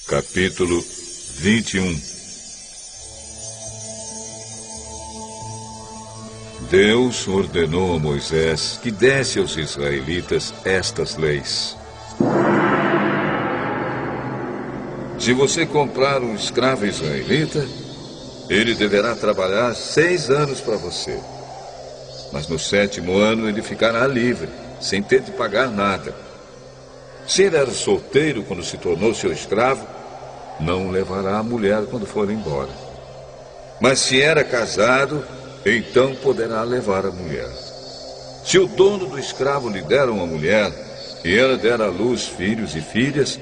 Capítulo 21. Deus ordenou a Moisés que desse aos israelitas estas leis. Se você comprar um escravo israelita, ele deverá trabalhar 6 anos para você. Mas no 7º ano ele ficará livre, sem ter de pagar nada. Se ele era solteiro quando se tornou seu escravo, não levará a mulher quando for embora. Mas se era casado, então poderá levar a mulher. Se o dono do escravo lhe der uma mulher, e ela der à luz filhos e filhas,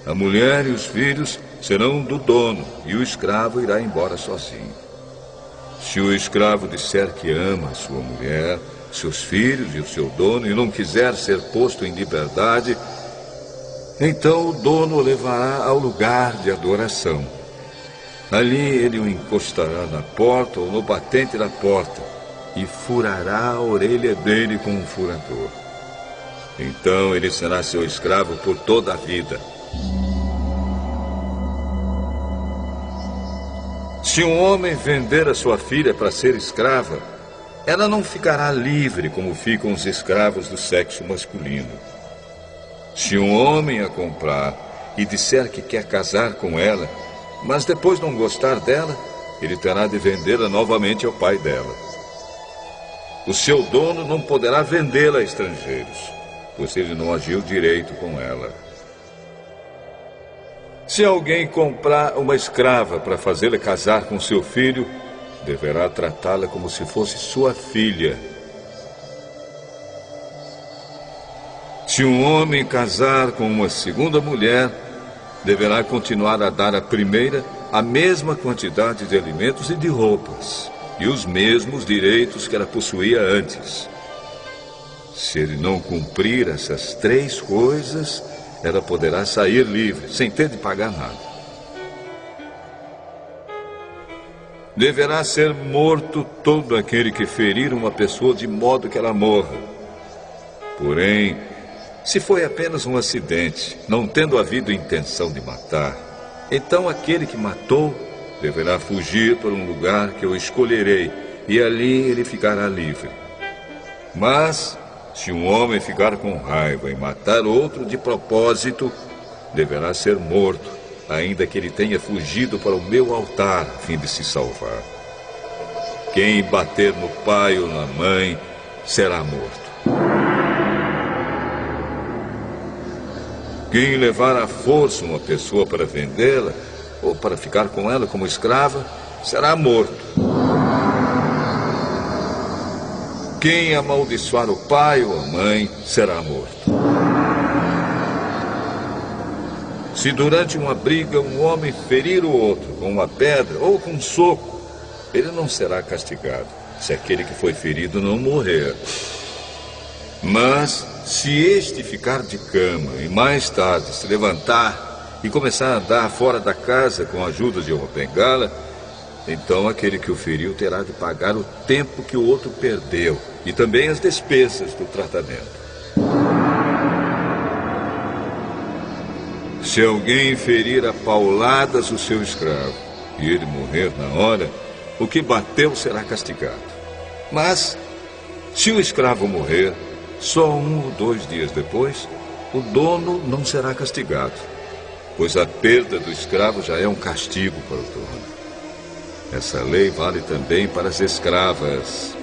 a mulher e os filhos serão do dono, e o escravo irá embora sozinho. Se o escravo disser que ama a sua mulher, seus filhos e o seu dono, e não quiser ser posto em liberdade, então o dono o levará ao lugar de adoração. Ali ele o encostará na porta ou no batente da porta e furará a orelha dele com um furador. Então ele será seu escravo por toda a vida. Se um homem vender a sua filha para ser escrava, ela não ficará livre como ficam os escravos do sexo masculino. Se um homem a comprar e disser que quer casar com ela, mas depois não gostar dela, ele terá de vendê-la novamente ao pai dela. O seu dono não poderá vendê-la a estrangeiros, pois ele não agiu direito com ela. Se alguém comprar uma escrava para fazê-la casar com seu filho, deverá tratá-la como se fosse sua filha. Se um homem casar com uma segunda mulher, deverá continuar a dar à primeira a mesma quantidade de alimentos e de roupas, e os mesmos direitos que ela possuía antes. Se ele não cumprir essas 3 coisas, ela poderá sair livre, sem ter de pagar nada. Deverá ser morto todo aquele que ferir uma pessoa de modo que ela morra. Porém, se foi apenas um acidente, não tendo havido intenção de matar, então aquele que matou deverá fugir para um lugar que eu escolherei, e ali ele ficará livre. Mas, se um homem ficar com raiva e matar outro de propósito, deverá ser morto, ainda que ele tenha fugido para o meu altar a fim de se salvar. Quem bater no pai ou na mãe será morto. Quem levar à força uma pessoa para vendê-la, ou para ficar com ela como escrava, será morto. Quem amaldiçoar o pai ou a mãe, será morto. Se durante uma briga um homem ferir o outro com uma pedra ou com um soco, ele não será castigado, se aquele que foi ferido não morrer. Mas, se este ficar de cama e mais tarde se levantar e começar a andar fora da casa com a ajuda de uma bengala, então aquele que o feriu terá de pagar o tempo que o outro perdeu e também as despesas do tratamento. Se alguém ferir a pauladas o seu escravo e ele morrer na hora, o que bateu será castigado. Mas, se o escravo morrer, só 1 ou 2 dias depois, o dono não será castigado, pois a perda do escravo já é um castigo para o dono. Essa lei vale também para as escravas.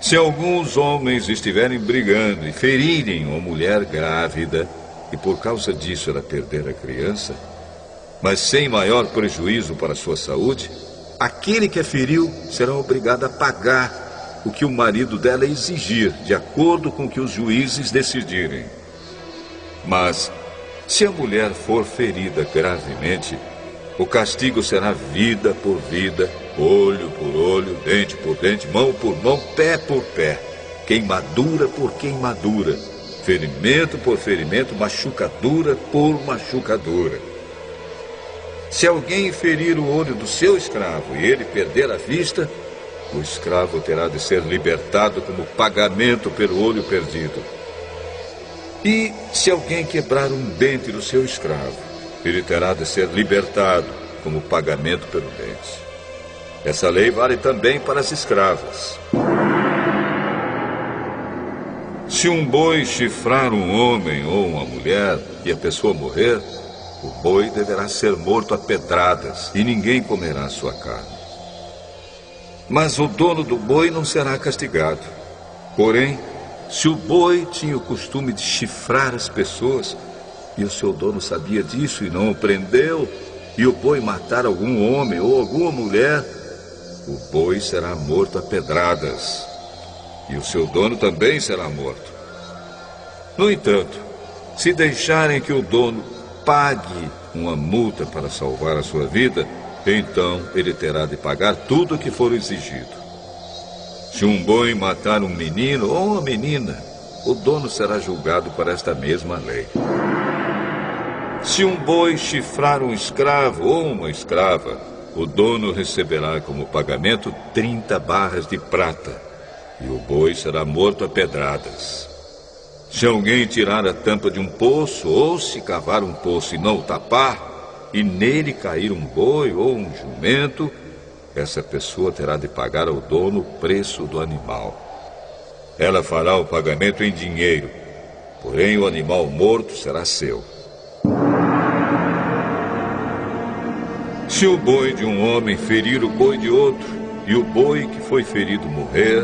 Se alguns homens estiverem brigando e ferirem uma mulher grávida, e por causa disso ela perder a criança, mas sem maior prejuízo para a sua saúde, aquele que a feriu será obrigado a pagar o que o marido dela exigir, de acordo com o que os juízes decidirem. Mas, se a mulher for ferida gravemente, o castigo será vida por vida, olho por olho, dente por dente, mão por mão, pé por pé, queimadura por queimadura, ferimento por ferimento, machucadura por machucadura. Se alguém ferir o olho do seu escravo e ele perder a vista, o escravo terá de ser libertado como pagamento pelo olho perdido. E se alguém quebrar um dente do seu escravo, ele terá de ser libertado como pagamento pelo dente. Essa lei vale também para as escravas. Se um boi chifrar um homem ou uma mulher e a pessoa morrer, o boi deverá ser morto a pedradas e ninguém comerá sua carne. Mas o dono do boi não será castigado. Porém, se o boi tinha o costume de chifrar as pessoas e o seu dono sabia disso e não o prendeu, e o boi matar algum homem ou alguma mulher, o boi será morto a pedradas e o seu dono também será morto. No entanto, se deixarem que o dono pague uma multa para salvar a sua vida, então ele terá de pagar tudo o que for exigido. Se um boi matar um menino ou uma menina, o dono será julgado por esta mesma lei. Se um boi chifrar um escravo ou uma escrava, o dono receberá como pagamento 30 barras de prata, e o boi será morto a pedradas. Se alguém tirar a tampa de um poço, ou se cavar um poço e não o tapar, e nele cair um boi ou um jumento, essa pessoa terá de pagar ao dono o preço do animal. Ela fará o pagamento em dinheiro, porém o animal morto será seu. Se o boi de um homem ferir o boi de outro, e o boi que foi ferido morrer,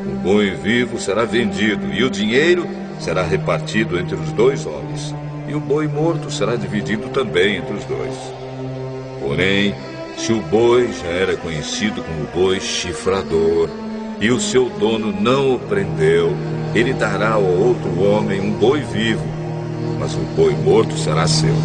o boi vivo será vendido, e o dinheiro será repartido entre os dois homens, e o boi morto será dividido também entre os dois. Porém, se o boi já era conhecido como boi chifrador, e o seu dono não o prendeu, ele dará ao outro homem um boi vivo, mas o boi morto será seu.